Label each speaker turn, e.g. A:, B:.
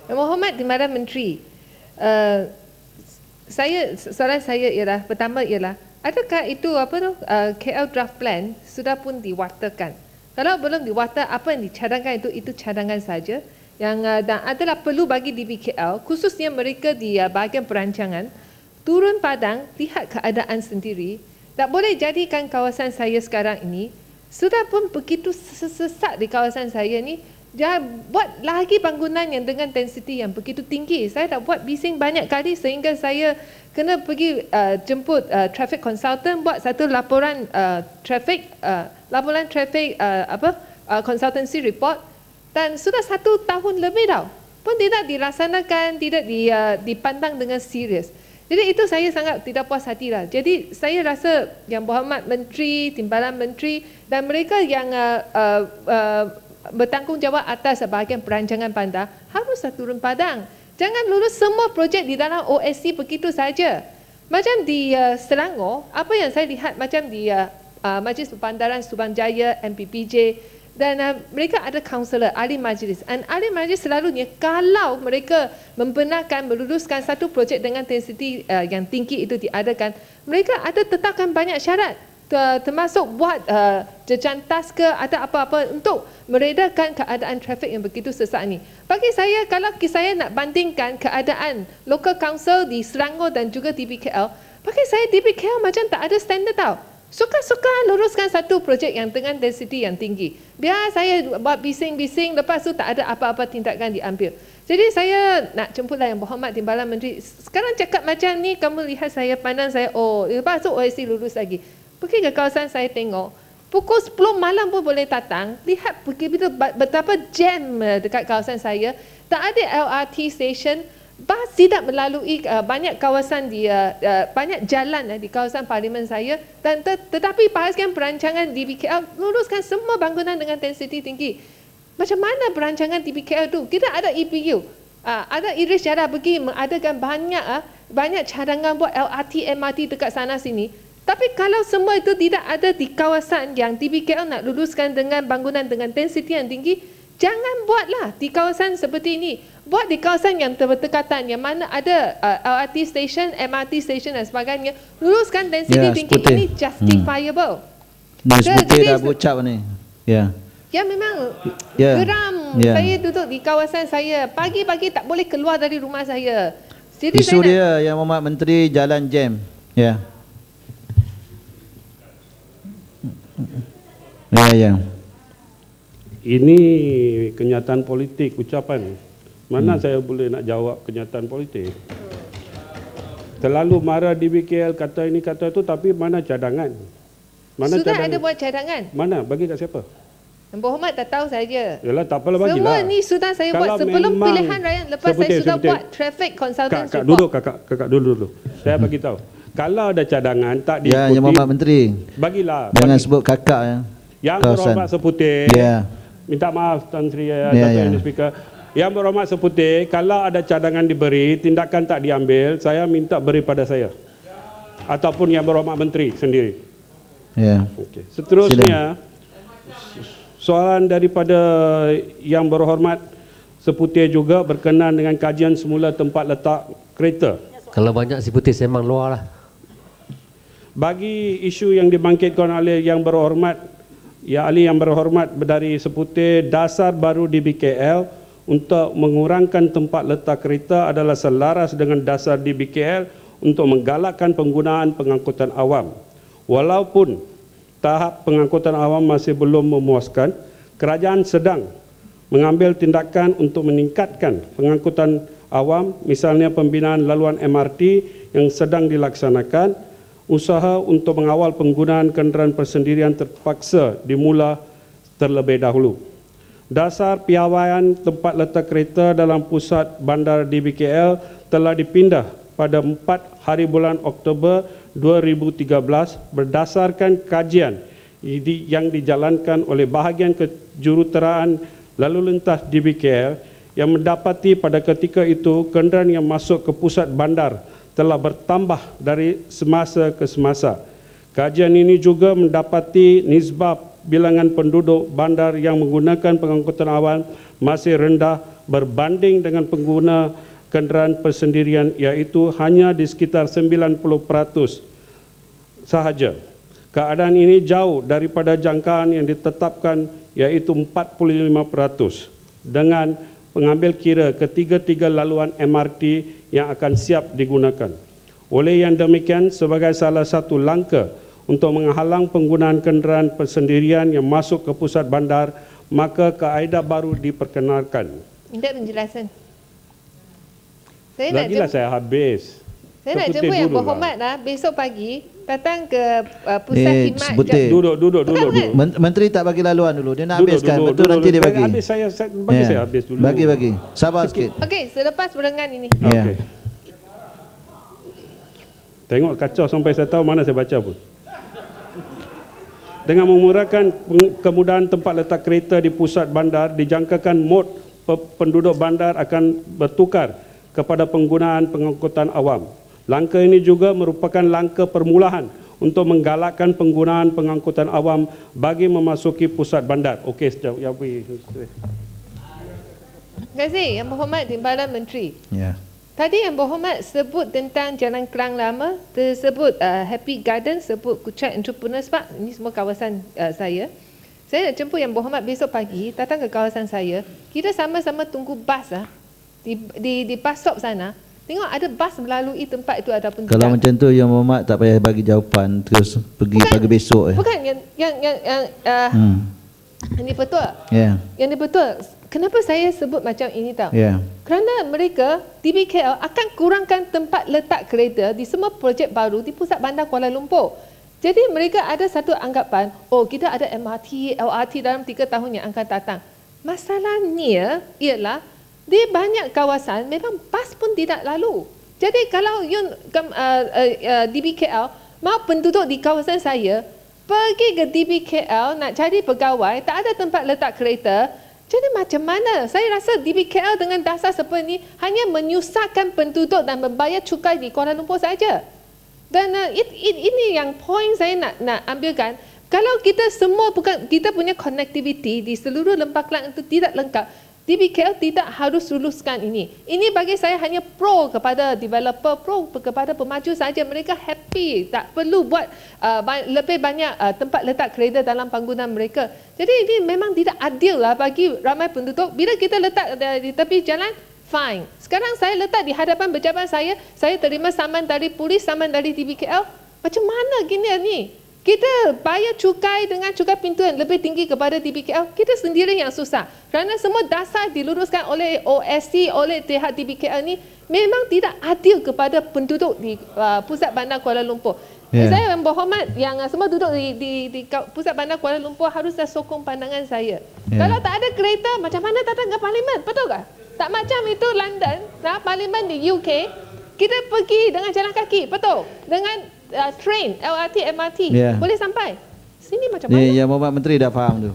A: Yang Berhormat Timbalan Menteri, soalan saya ialah, pertama ialah, adakah itu KL Draft Plan sudah pun diwartakan? Kalau belum diwarta, apa yang dicadangkan itu cadangan saja. Yang dan adalah perlu bagi DBKL, khususnya mereka di bahagian perancangan, turun padang, lihat keadaan sendiri. Tak boleh jadikan kawasan saya sekarang ini, sudah pun begitu sesak di kawasan saya ni, jangan buat lagi bangunan yang dengan density yang begitu tinggi. Saya dah buat bising banyak kali sehingga saya kena pergi jemput traffic consultant buat satu laporan traffic consultancy report, dan sudah 1 tahun lebih dah pun tidak dilaksanakan, tidak dipandang dengan serius. Jadi itu saya sangat tidak puas hati lah. Jadi saya rasa Yang Berhormat Menteri, Timbalan Menteri dan mereka yang bertanggungjawab atas bahagian perancangan bandar haruslah turun padang. Jangan lulus semua projek di dalam OSC begitu saja. Macam di Selangor, apa yang saya lihat macam di Majlis Perbandaran Subang Jaya, MPPJ, dan mereka ada kaunselor, ahli majlis. Dan ahli majlis selalunya kalau mereka membenarkan meluluskan satu projek dengan density yang tinggi itu diadakan, mereka ada tetapkan banyak syarat, termasuk buat jejantas ke atau apa-apa untuk meredakan keadaan trafik yang begitu sesak ini. Bagi saya, kalau saya nak bandingkan keadaan local council di Selangor dan juga DBKL, bagi saya DBKL macam tak ada standard tau. Suka-suka luruskan satu projek yang dengan density yang tinggi. Biar saya buat bising-bising, lepas tu tak ada apa-apa tindakan diambil. Jadi saya nak jemputlah Yang Berhormat Timbalan Menteri. Sekarang cakap macam ni, kamu lihat saya, pandang saya, oh, lepas tu OSC lulus lagi. Pergi ke kawasan saya tengok, pukul 10 malam pun boleh datang, lihat begitu betapa jam dekat kawasan saya. Tak ada LRT station, bas tidak melalui banyak kawasan di banyak jalan di kawasan parlimen saya, dan tetapi bahagian perancangan DBKL luluskan semua bangunan dengan density tinggi. Macam mana perancangan DBKL tu? Kita ada EPU, ada Iris Jara pergi mengadakan banyak cadangan buat LRT, MRT dekat sana sini. Tapi kalau semua itu tidak ada di kawasan yang DBKL nak luluskan dengan bangunan dengan density yang tinggi, jangan buatlah di kawasan seperti ini. Buat di kawasan yang berdekatan, yang mana ada LRT station, MRT station dan sebagainya. Luluskan density tinggi, ini justifiable.
B: Seperti dah bocap ni. Ya.
A: Ya memang geram. Saya duduk di kawasan saya, pagi-pagi tak boleh keluar dari rumah saya. Jadi
B: isu dia Yang Berhormat Menteri, jalan jam. Ya. Ya.
C: Ini kenyataan politik, ucapan. Mana saya boleh nak jawab kenyataan politik? Terlalu marah DBKL kata ini kata itu, tapi mana cadangan? Mana
A: sudah
C: cadangan?
A: ada buat cadangan.
C: Mana? Bagi kat siapa?
A: Yang Berhormat tak tahu saja.
C: Yalah, tak apalah, bagilah.
A: Semua ni sudah saya buat sebelum pilihan raya lepas saya sudah buat traffic consultant
C: kakak
A: report.
C: Kakak duduk. Saya bagi tahu. Kalau ada cadangan tak diikuti.
B: Ya, Yang Berhormat Menteri.
C: Bagilah.
B: Jangan sebut kakak ya.
C: Yang Berhormat Seputih.
B: Ya.
C: Minta maaf Tan Sri Dato' Speaker. Yang Berhormat Seputih, kalau ada cadangan diberi, tindakan tak diambil, saya minta beri pada saya. Ataupun Yang Berhormat Menteri sendiri.
B: Ya.
C: Okay. Seterusnya, soalan daripada Yang Berhormat Seputih juga berkenaan dengan kajian semula tempat letak kereta.
D: Kalau banyak Seputih sembang luar lah.
C: Bagi isu yang dibangkitkan oleh Yang Berhormat, Yang Berhormat dari Seputih, dasar baru DBKL untuk mengurangkan tempat letak kereta adalah selaras dengan dasar DBKL untuk menggalakkan penggunaan pengangkutan awam. Walaupun tahap pengangkutan awam masih belum memuaskan, kerajaan sedang mengambil tindakan untuk meningkatkan pengangkutan awam, misalnya pembinaan laluan MRT yang sedang dilaksanakan. Usaha untuk mengawal penggunaan kenderaan persendirian terpaksa dimula terlebih dahulu. Dasar piawaian tempat letak kereta dalam pusat bandar DBKL telah dipindah pada 4 hari bulan Oktober 2013 berdasarkan kajian yang dijalankan oleh bahagian kejuruteraan lalu lintas DBKL yang mendapati pada ketika itu kenderaan yang masuk ke pusat bandar telah bertambah dari semasa ke semasa. Kajian ini juga mendapati nisbah bilangan penduduk bandar yang menggunakan pengangkutan awam masih rendah berbanding dengan pengguna kenderaan persendirian iaitu hanya di sekitar 90% sahaja. Keadaan ini jauh daripada jangkaan yang ditetapkan iaitu 45% dengan pengambil kira ketiga-tiga laluan MRT yang akan siap digunakan. Oleh yang demikian, sebagai salah satu langkah untuk menghalang penggunaan kenderaan persendirian yang masuk ke pusat bandar, maka kaedah baru diperkenalkan.
A: Minta penjelasan. Saya
C: Lagilah saya habis.
A: Saya nak
C: Terputih
A: jemput yang
C: dulu lah.
A: berhormat besok pagi datang ke pusat khidmat.
B: sebutir.
C: Duduk.
B: Menteri tak bagi laluan dulu. Dia nak
C: Duduk,
B: habiskan.
C: duduk,
B: Betul
C: duduk.
B: nanti dia bagi.
C: Habis bagi
B: Ya.
C: saya habis dulu.
B: Bagi. Sabar sikit.
A: Okey, selepas berdengar ini.
B: Ya.
C: Okey. Tengok kacau sampai saya tahu mana saya baca pun. Dengan memurahkan kemudahan tempat letak kereta di pusat bandar, dijangkakan mod penduduk bandar akan bertukar kepada penggunaan pengangkutan awam. Langkah ini juga merupakan langkah permulaan untuk menggalakkan penggunaan pengangkutan awam bagi memasuki pusat bandar. Okey, sekejap. Ya,
A: Terima kasih Yang Berhormat Timbalan Menteri.
B: Ya.
A: Tadi Yang Berhormat sebut tentang Jalan Kelang Lama, tersebut Happy Garden, sebut Kuchai Entrepreneurs Park. Ini semua kawasan saya. Saya nak jemput Yang Berhormat besok pagi datang ke kawasan saya. Kita sama-sama tunggu bas di bus stop sana. Tengok ada bas melalui tempat itu ataupun
B: Kalau macam tu Yang Muhammad tak payah bagi jawapan, terus pergi pagi besok.
A: Bukan yang ini betul.
B: Ya.
A: Yang ini betul. Kenapa saya sebut macam ini tahu?
B: Ya.
A: Kerana mereka DBKL akan kurangkan tempat letak kereta di semua projek baru di pusat bandar Kuala Lumpur. Jadi mereka ada satu anggapan, oh kita ada MRT, LRT dalam 3 tahun yang akan datang. Masalahnya ialah di banyak kawasan memang bas pun tidak lalu. Jadi kalau DBKL mau penduduk di kawasan saya pergi ke DBKL nak cari pegawai, tak ada tempat letak kereta. Jadi macam mana? Saya rasa DBKL dengan dasar seperti ini hanya menyusahkan penduduk dan membayar cukai di Kuala Lumpur saja. Dan ini yang poin saya nak ambilkan. Kalau kita semua kita punya connectivity di seluruh Lembah Kelang itu tidak lengkap, DBKL tidak harus luluskan ini. Ini bagi saya hanya pro kepada developer, pro kepada pemaju saja. Mereka happy, tak perlu buat lebih banyak tempat letak kereta dalam bangunan mereka. Jadi ini memang tidak adil lah bagi ramai penduduk. Bila kita letak di tepi jalan, fine. Sekarang saya letak di hadapan pejabat saya terima saman dari polis, saman dari DBKL. Macam mana gini ni? Kita bayar cukai dengan cukai pintu yang lebih tinggi kepada DBKL, kita sendiri yang susah. Kerana semua dasar diluruskan oleh OSC, oleh pihak DBKL ni memang tidak adil kepada penduduk di pusat bandar Kuala Lumpur.
B: Yeah.
A: Saya yang berhormat yang semua duduk di pusat bandar Kuala Lumpur haruslah sokong pandangan saya.
B: Yeah.
A: Kalau tak ada kereta, macam mana datang ke parlimen? Betul tak? Tak macam itu London, parlimen di UK, kita pergi dengan jalan kaki, betul? Dengan train, LRT, MRT,
B: Yeah.
A: boleh sampai. Sini macam mana?
B: Ni Yang Muhammad Menteri dah faham tu.